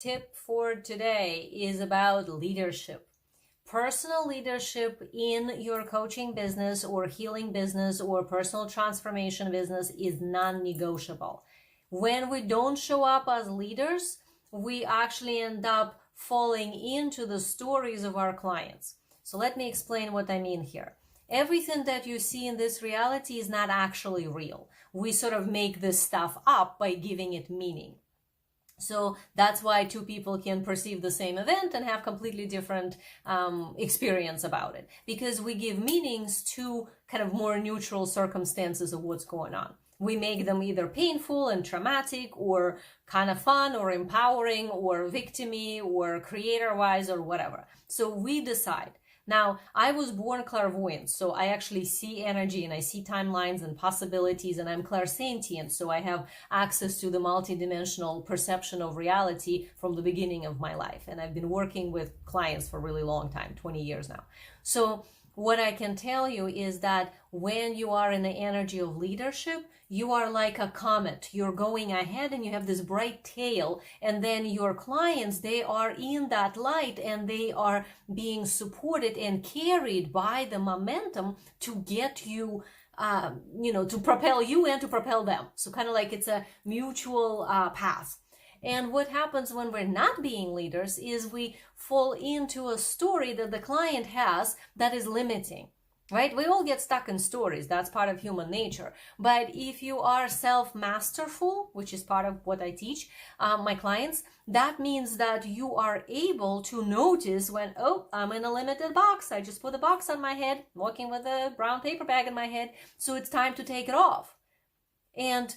Tip for today is about leadership. Personal leadership in your coaching business or healing business or personal transformation business is non-negotiable. When we don't show up as leaders, we actually end up falling into the stories of our clients. So let me explain what I mean here. Everything that you see in this reality is not actually real. We sort of make this stuff up by giving it meaning. So that's why two people can perceive the same event and have completely different experience about it, because we give meanings to kind of more neutral circumstances of what's going on. We make them either painful and traumatic or kind of fun or empowering or victim-y or creator-wise or whatever. So we decide. Now, I was born clairvoyant, so I actually see energy and I see timelines and possibilities, and I'm clairsentient, so I have access to the multidimensional perception of reality from the beginning of my life. And I've been working with clients for a really long time, 20 years now. So what I can tell you is that when you are in the energy of leadership, you are like a comet. You're going ahead and you have this bright tail, and then your clients, they are in that light and they are being supported and carried by the momentum to get you to propel you and to propel them. So kind of like it's a mutual path. And what happens when we're not being leaders is we fall into a story that the client has that is limiting, right? We all get stuck in stories. That's part of human nature. But if you are self-masterful, which is part of what I teach my clients, that means that you are able to notice when, oh, I'm in a limited box. I just put a box on my head, walking with a brown paper bag in my head. So it's time to take it off. And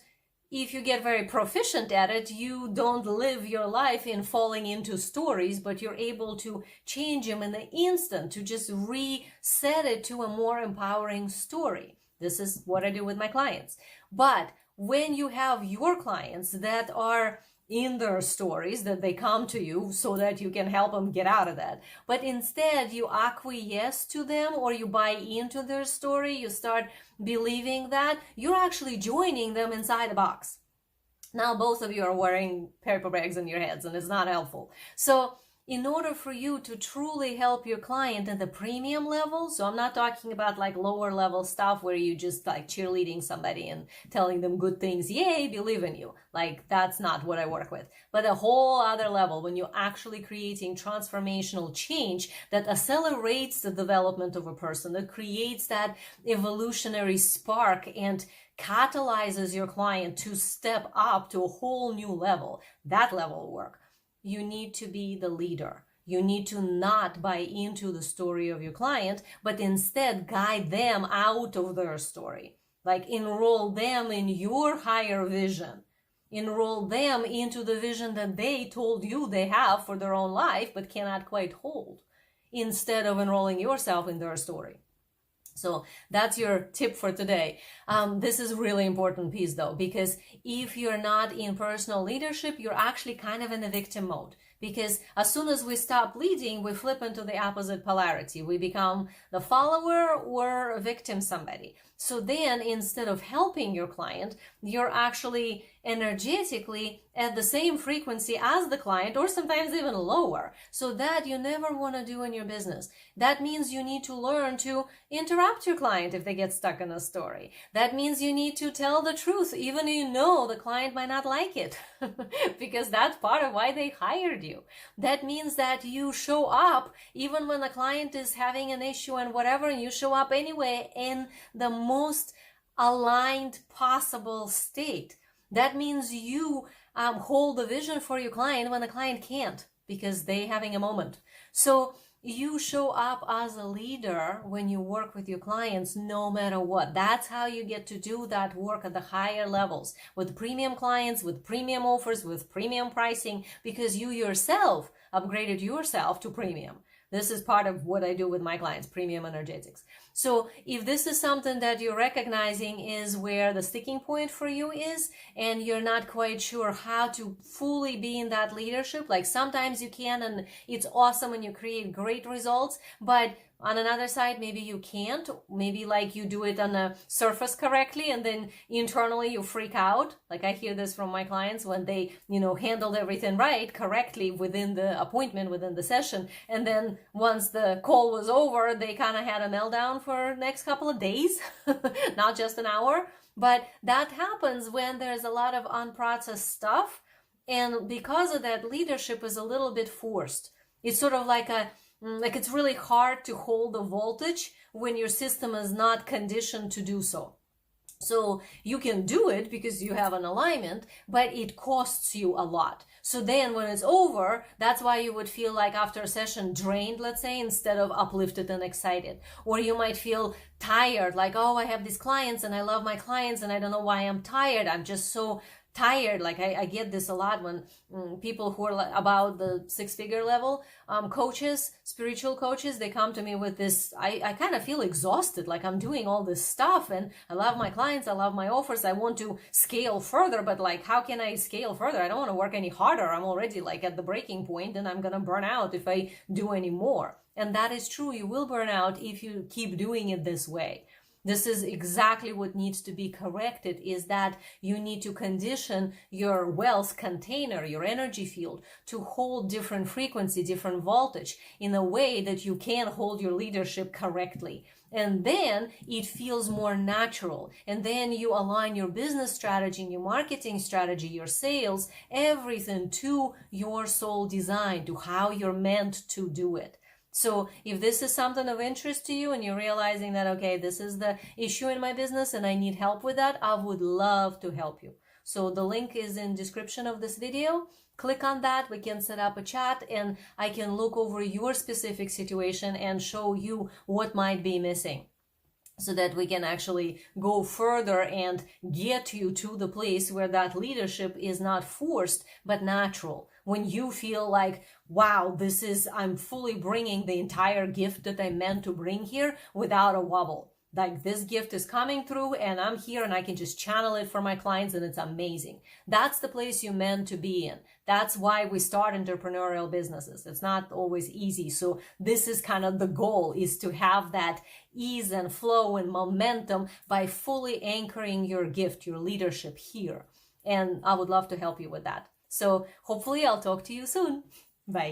if you get very proficient at it, you don't live your life in falling into stories, but you're able to change them in the instant, to just reset it to a more empowering story. This is what I do with my clients. But when you have your clients that are in their stories, that they come to you so that you can help them get out of that, but instead you acquiesce to them or you buy into their story, you start believing that, you're actually joining them inside a box. Now both of you are wearing paper bags on your heads and it's not helpful. So in order for you to truly help your client at the premium level, so I'm not talking about like lower level stuff where you just like cheerleading somebody and telling them good things, yay, believe in you. Like that's not what I work with. But a whole other level, when you're actually creating transformational change that accelerates the development of a person, that creates that evolutionary spark and catalyzes your client to step up to a whole new level, that level of work. You need to be the leader. You need to not buy into the story of your client, but instead guide them out of their story. Like enroll them in your higher vision. Enroll them into the vision that they told you they have for their own life, but cannot quite hold, instead of enrolling yourself in their story. So that's your tip for today. This is a really important piece though, because if you're not in personal leadership, you're actually kind of in a victim mode. Because as soon as we stop leading, we flip into the opposite polarity. We become the follower or victim somebody. So then instead of helping your client, you're actually energetically at the same frequency as the client, or sometimes even lower. So that you never want to do in your business. That means you need to learn to interrupt your client if they get stuck in a story. That means you need to tell the truth, even if you know the client might not like it, because that's part of why they hired you. That means that you show up even when the client is having an issue and whatever, and you show up anyway in the most aligned possible state. That means you hold the vision for your client when the client can't, because they're having a moment. So you show up as a leader when you work with your clients, no matter what. That's how you get to do that work at the higher levels with premium clients, with premium offers, with premium pricing, because you yourself upgraded yourself to premium. This is part of what I do with my clients, premium energetics. So if this is something that you're recognizing is where the sticking point for you is, and you're not quite sure how to fully be in that leadership, like sometimes you can and it's awesome and you create great results, but on another side, maybe you can't. Maybe like you do it on the surface correctly and then internally you freak out. Like I hear this from my clients when they, handled everything right correctly within the appointment, within the session. And then once the call was over, they kind of had a meltdown for next couple of days, not just an hour. But that happens when there's a lot of unprocessed stuff. And because of that, leadership is a little bit forced. It's sort of like it's really hard to hold the voltage when your system is not conditioned to do so. So you can do it because you have an alignment, but it costs you a lot. So then when it's over, that's why you would feel like after a session drained, let's say, instead of uplifted and excited. Or you might feel tired, like, oh, I have these clients and I love my clients and I don't know why I'm tired. I'm just so tired. Like I get this a lot when people who are about the six-figure level coaches, spiritual coaches, they come to me with this, I kind of feel exhausted, like I'm doing all this stuff and I love my clients, I love my offers, I want to scale further, but like how can I scale further? I don't want to work any harder. I'm already like at the breaking point and I'm gonna burn out if I do any more. And that is true. You will burn out if you keep doing it this way. This is exactly what needs to be corrected, is that you need to condition your wealth container, your energy field, to hold different frequency, different voltage in a way that you can hold your leadership correctly. And then it feels more natural. And then you align your business strategy, your marketing strategy, your sales, everything to your soul design, to how you're meant to do it. So if this is something of interest to you and you're realizing that, okay, this is the issue in my business and I need help with that, I would love to help you. So the link is in description of this video. Click on that. We can set up a chat and I can look over your specific situation and show you what might be missing, so that we can actually go further and get you to the place where that leadership is not forced, but natural. When you feel like, wow, I'm fully bringing the entire gift that I meant to bring here without a wobble. Like this gift is coming through and I'm here and I can just channel it for my clients and it's amazing. That's the place you're meant to be in. That's why we start entrepreneurial businesses. It's not always easy. So this is kind of the goal, is to have that ease and flow and momentum by fully anchoring your gift, your leadership here. And I would love to help you with that. So hopefully I'll talk to you soon.